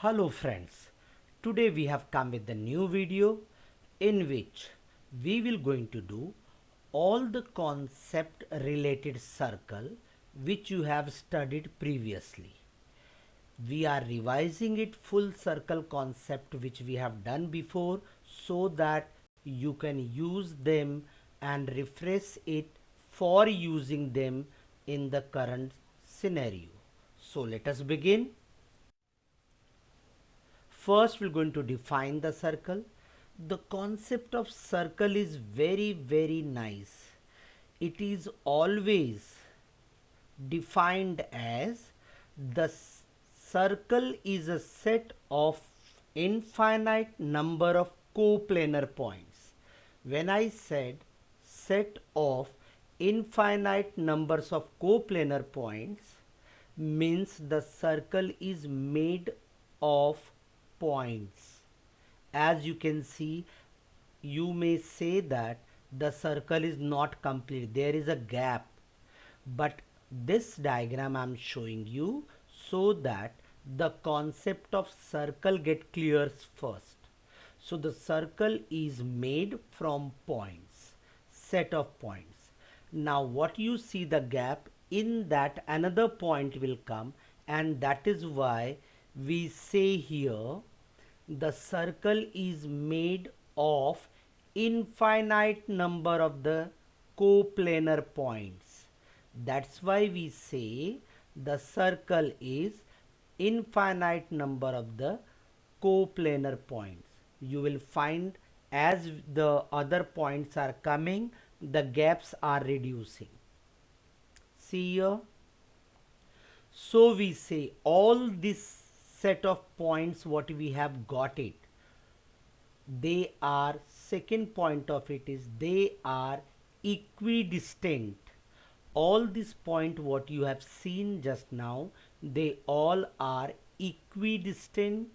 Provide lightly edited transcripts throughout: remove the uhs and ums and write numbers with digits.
Hello friends, today we have come with a new video in which we will going to do all the concept related circle which you have studied previously. We are revising it full circle concept which we have done before so that you can use them and refresh it for using them in the current scenario. So let us begin. First, we're going to define the circle. The concept of circle is very nice. It is always defined as the circle is a set of infinite number of coplanar points. When I said set of infinite numbers of coplanar points, means the circle is made of points. As you can see, you may say that the circle is not complete, there is a gap, but this diagram I am showing you so that the concept of circle get clear first. So the circle is made from points, set of points. Now what you see the gap, in that another point will come, and that is why we say here the circle is made of infinite number of the coplanar points. That's why we say the circle is infinite number of the coplanar points. You will find as the other points are coming, the gaps are reducing. See here. So we say all this set of points what we have got it, they are, second point of it is they are equidistant. All this point what you have seen just now, they all are equidistant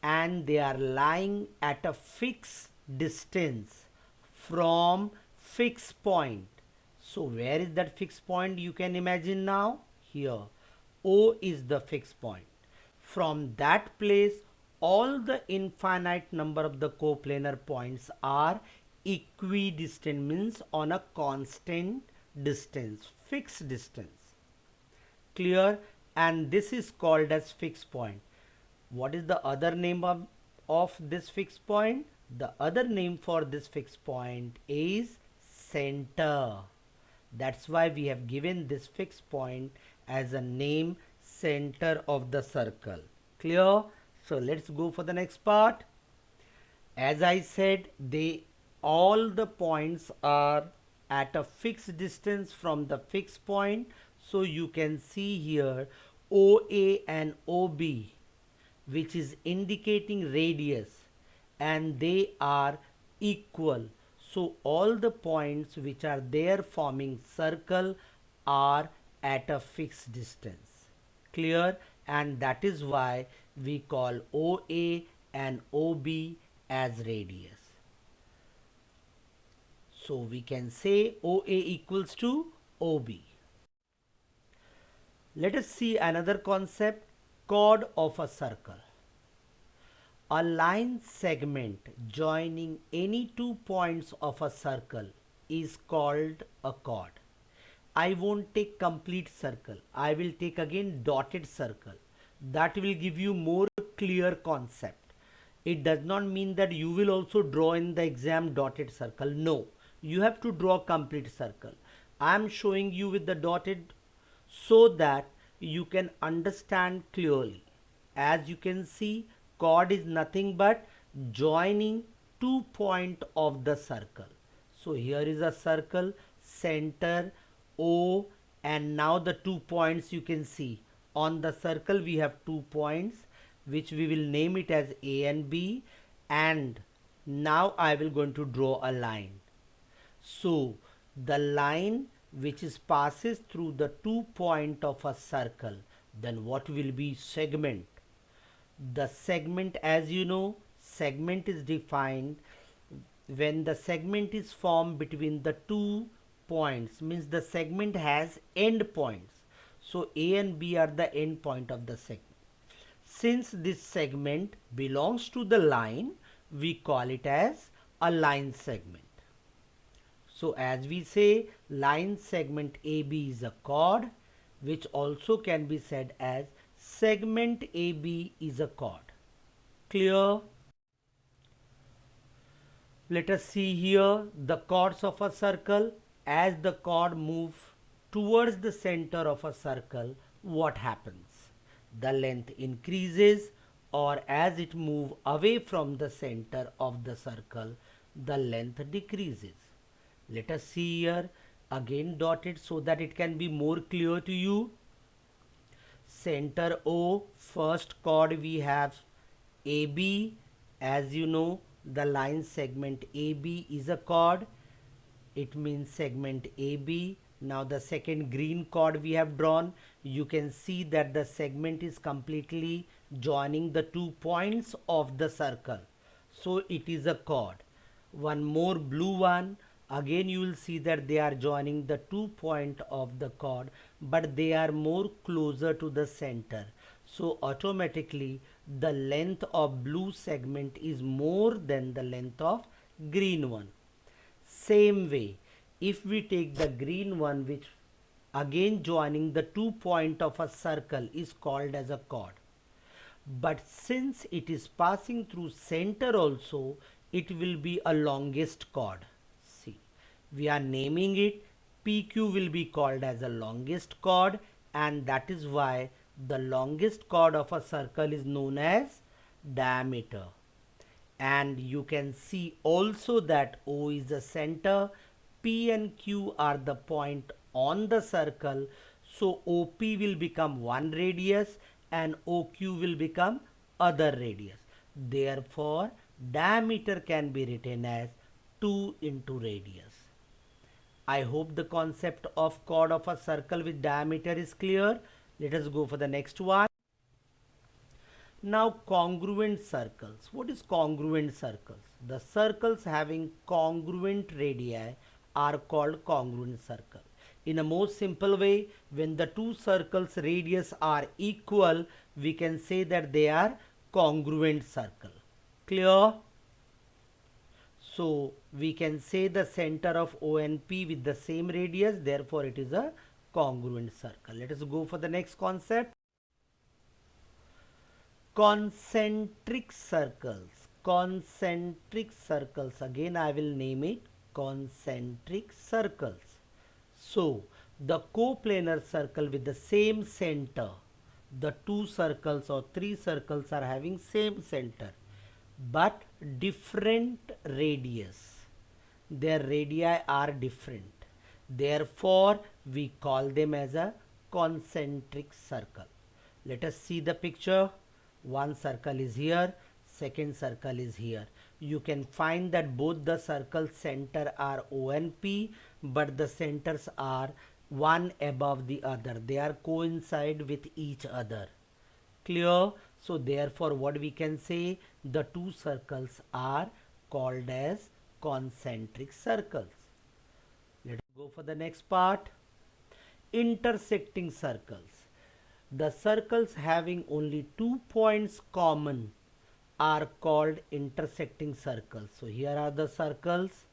and they are lying at a fixed distance from fixed point. So where is that fixed point? You can imagine now here. O is the fixed point. From that place, all the infinite number of the coplanar points are equidistant, means on a constant distance, fixed distance. Clear? And this is called as fixed point. What is the other name of this fixed point? The other name for this fixed point is center. That's why we have given this fixed point as a name, center of the circle. Clear? So let's go for the next part. As I said, they all the points are at a fixed distance from the fixed point. So you can see here OA and OB, which is indicating radius, and they are equal. So all the points which are there forming circle are at a fixed distance. Clear? And that is why we call OA and OB as radius. So we can say OA equals to OB. Let us see another concept, chord of a circle. A line segment joining any 2 points of a circle is called a chord. I won't take complete circle. I will take again dotted circle. That will give you more clear concept. It does not mean that you will also draw in the exam dotted circle. No, you have to draw complete circle. I am showing you with the dotted so that you can understand clearly. As you can see, chord is nothing but joining 2 points of the circle. So here is a circle, center, O, and now the 2 points you can see. On the circle we have 2 points which we will name it as A and B, and now I will going to draw a line. So the line which is passes through the 2 point of a circle, then what will be segment? The segment, as you know, segment is defined when the segment is formed between the 2 points, means the segment has end points. So A and B are the end point of the segment. Since this segment belongs to the line, we call it as a line segment. So as we say, line segment AB is a chord, which also can be said as segment AB is a chord. Clear? Let us see here the chords of a circle. As the chord moves towards the center of a circle, what happens? The length increases, or as it moves away from the center of the circle, the length decreases. Let us see here, again dotted so that it can be more clear to you. Center O, first chord we have AB. As you know, the line segment AB is a chord. It means segment AB. Now the second green chord we have drawn, you can see that the segment is completely joining the 2 points of the circle. So it is a chord. One more blue one, again you will see that they are joining the 2 point of the chord, but they are more closer to the center. So automatically the length of blue segment is more than the length of green one. Same way, if we take the green one, which again joining the 2 point of a circle, is called as a chord. But since it is passing through center also, it will be a longest chord. See, we are naming it. PQ will be called as a longest chord, and that is why the longest chord of a circle is known as diameter. And you can see also that O is the center, P and Q are the point on the circle. So OP will become one radius and OQ will become other radius. Therefore, diameter can be written as 2 into radius. I hope the concept of chord of a circle with diameter is clear. Let us go for the next one. Now congruent circles. What is congruent circles? The circles having congruent radii are called congruent circle. In a most simple way, when the two circles radius are equal, we can say that they are congruent circle. Clear? So we can say the center of O and P with the same radius, therefore it is a congruent circle. Let us go for the next concept. Concentric circles. Concentric circles. Again I will name it concentric circles. So the coplanar circle with the same center, the two circles or three circles are having same center but different radius. Their radii are different. Therefore we call them as a concentric circle. Let us see the picture. One circle is here, second circle is here. You can find that both the circle center are O and P, but the centers are one above the other. They are coincide with each other. Clear? So therefore what we can say, the two circles are called as concentric circles. Let's go for the next part. Intersecting circles. The circles having only 2 points common are called intersecting circles. So here are the circles.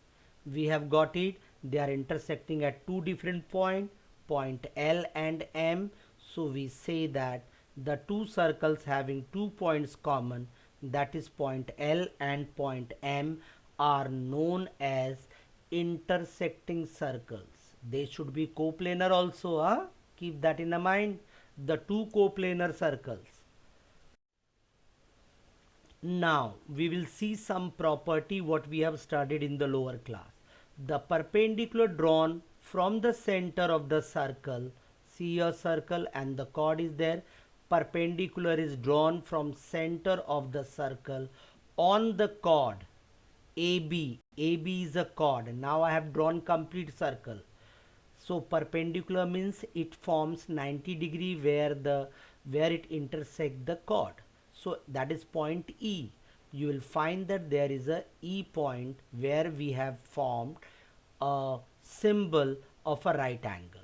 We have got it. They are intersecting at two different points, point L and M. So we say that the two circles having 2 points common, that is point L and point M, are known as intersecting circles. They should be coplanar also. Keep that in mind. The two coplanar circles. Now we will see some property what we have studied in the lower class. The perpendicular drawn from the center of the circle, see a circle and the chord is there. Perpendicular is drawn from center of the circle on the chord AB. AB is a chord. Now I have drawn complete circle. So perpendicular means it forms 90 degree where it intersects the chord. So that is point E. You will find that there is a E point where we have formed a symbol of a right angle.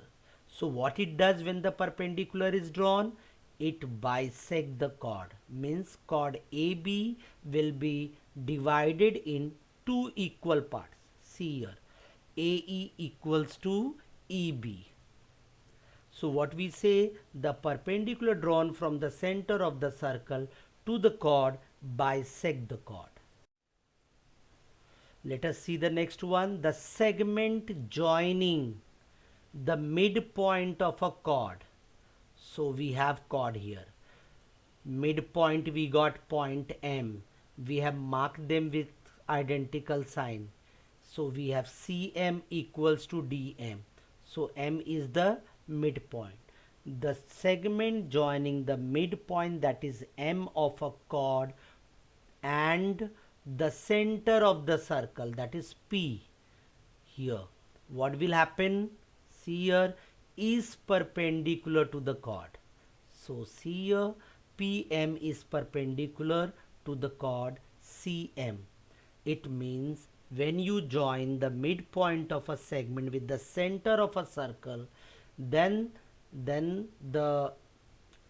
So what it does when the perpendicular is drawn? it bisect the chord, means chord AB will be divided in two equal parts. See here, AE equals to EB. So what we say, the perpendicular drawn from the center of the circle to the chord bisect the chord. Let us see the next one, the segment joining the midpoint of a chord. So we have chord here. Midpoint we got point M. We have marked them with identical sign. So we have CM equals to DM. So M is the midpoint. The segment joining the midpoint, that is M of a chord, and the center of the circle, that is P here. What will happen? See here, is perpendicular to the chord. So see here, PM is perpendicular to the chord CM. It means when you join the midpoint of a segment with the center of a circle, then the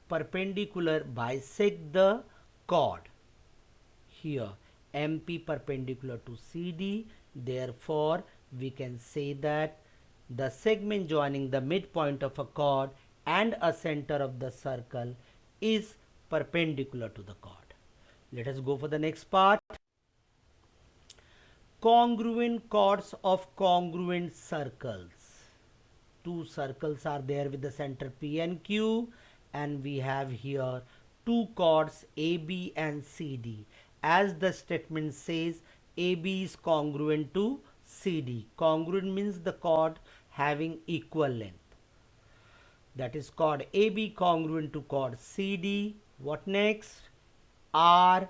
perpendicular bisect the chord. Here MP perpendicular to CD, therefore we can say that the segment joining the midpoint of a chord and a center of the circle is perpendicular to the chord. Let us go for the next part. Congruent chords of congruent circles. Two circles are there with the center P and Q, and we have here two chords AB and CD. As the statement says, AB is congruent to CD. Congruent means the chord having equal length. That is chord AB congruent to chord CD. What next? Are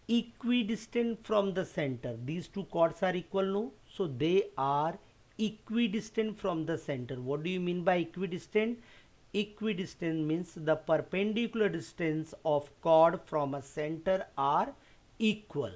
equidistant from the center. These two chords are equal, no? So they are equidistant from the center. What do you mean by equidistant? Equidistant means the perpendicular distance of chord from a center are equal.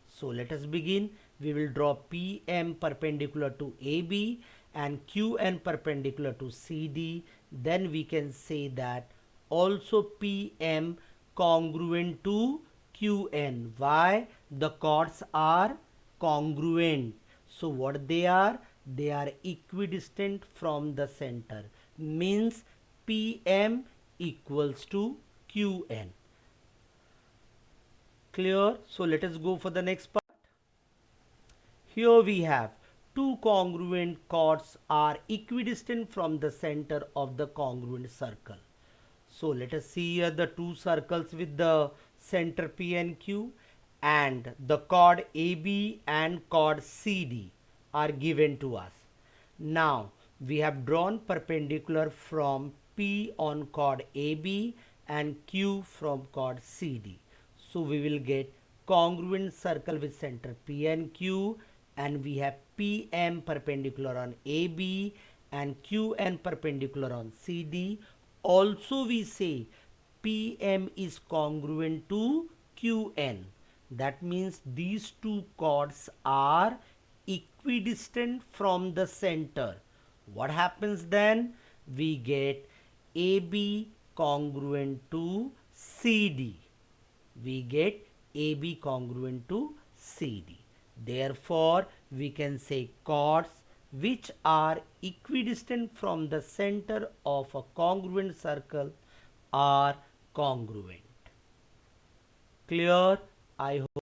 So let us begin. We will draw PM perpendicular to AB and QN perpendicular to CD. Then we can say that also PM congruent to QN. Why? The chords are congruent. So what they are? They are equidistant from the center. Means PM equals to QN. Clear? So let us go for the next part. Here we have two congruent chords are equidistant from the center of the congruent circle. So let us see here the two circles with the center P and Q, and the chord AB and chord CD are given to us. Now we have drawn perpendicular from P on chord AB and Q from chord CD. So we will get congruent circle with center P and Q, and we have PM perpendicular on AB and QN perpendicular on CD. Also we say PM is congruent to QN. That means these two chords are equidistant from the center. What happens then? We get AB congruent to CD. We get AB congruent to CD. Therefore, we can say chords which are equidistant from the center of a congruent circle are congruent. Clear? I hope.